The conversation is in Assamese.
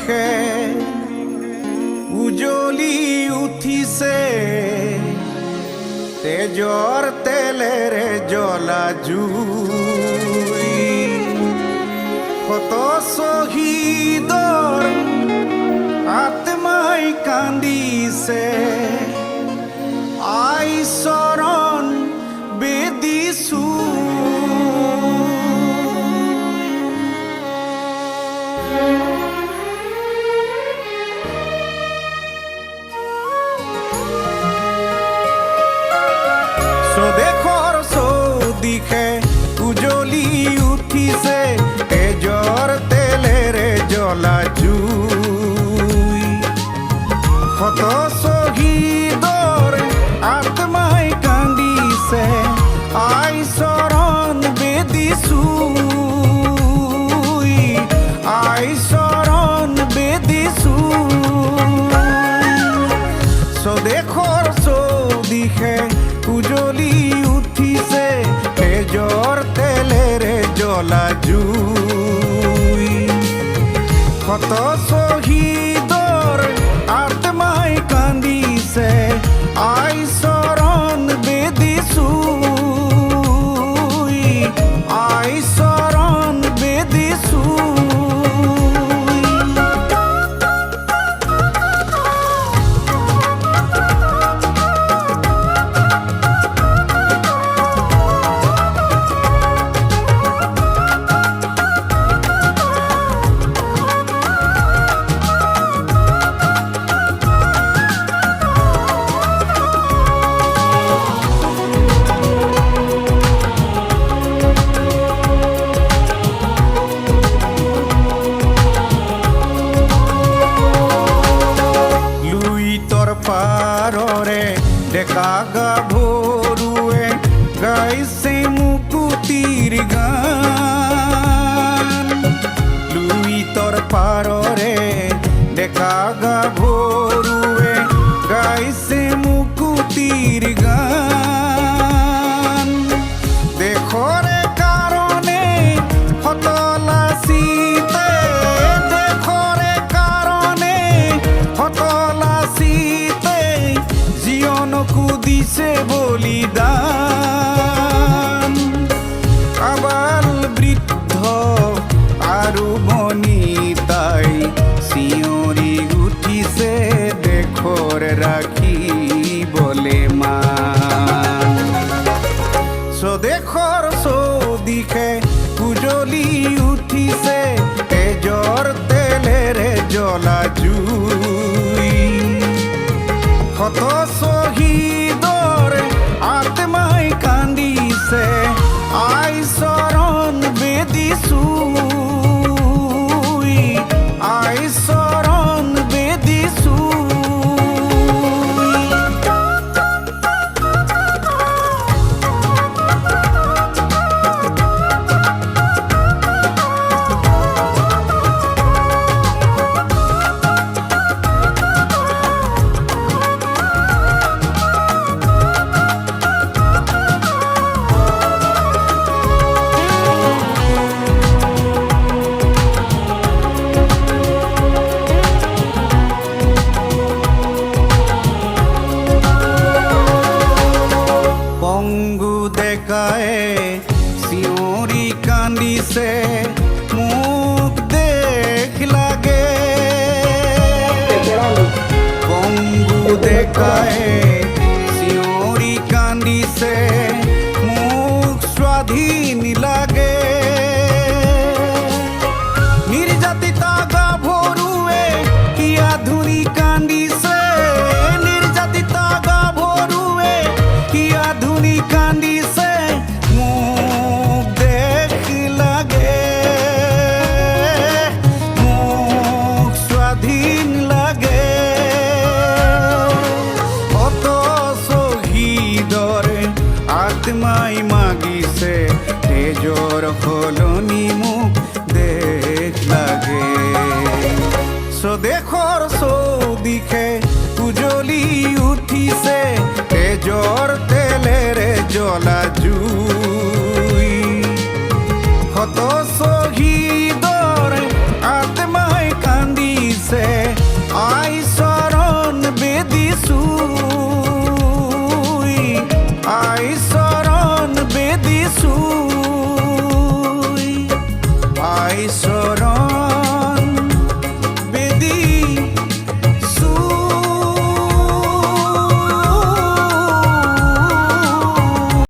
দিশে উজলি উঠিছে তেজৰ তেলেৰে জ্বলা জুই কত শ্বহীদৰ আত্মাই কান্দিছে আই চৰণ বেদিছো স্বদেশৰ চৌদিশে উজলি উঠিছে তেজৰ তেলেৰে জ্বলা জুই শত শ্বহীদৰ আত্মাই কান্দিছে আই চৰণ বেদিছো আই চৰণ বেদিছো স্বদেশৰ চৌদিশে উজলি উঠিছে তেজৰ তেলেৰে জ্বলা জুই শত শ্বহীদৰ আত্মাই কান্দিছে আই চৰণ বেদিছো আই চৰণ বেদিছো পাৰৰে ডেকা গাভৰুৱে গাইছে মুকুতিৰ গান লুইতৰ পাৰৰে ডেকা গাভৰুৱে গাইছে মুকুতিৰ গান দেশৰে কাৰণে হতলাচিতে দেশৰে কাৰণে হতলাচিতে জীবনকো দিছে বলিদান আবাল বৃদ্ধ আৰু বনিতাই চিঞৰি উঠিছে দেশৰ ৰাখিবলে মান স্বদেশৰ চৌদিশে উজলি উঠিছে তেজৰ তেলেৰে জ্বলা জুই শত শ্বহীদৰ আত্মাই কান্দিছে আই চৰণ বেদিছো আই চৰণ বেদিছো চিঞৰি কান্দিছে মোক দেখ লাগে বংগু ডেকাই চিঞৰি কান্দিছে মোক স্বাধীন লাগে নিৰ্যাতিতা গাভৰুৱে কিয়া ধুৰি কান্দিছে নিৰ্যাতিতা গাভৰুৱে কিয়া ধুৰি কান্দিছে আত্মাই মাগিছে তেজৰ সলনি মোক দেখ লাগে স্বদেশৰ চৌদিশে উজলি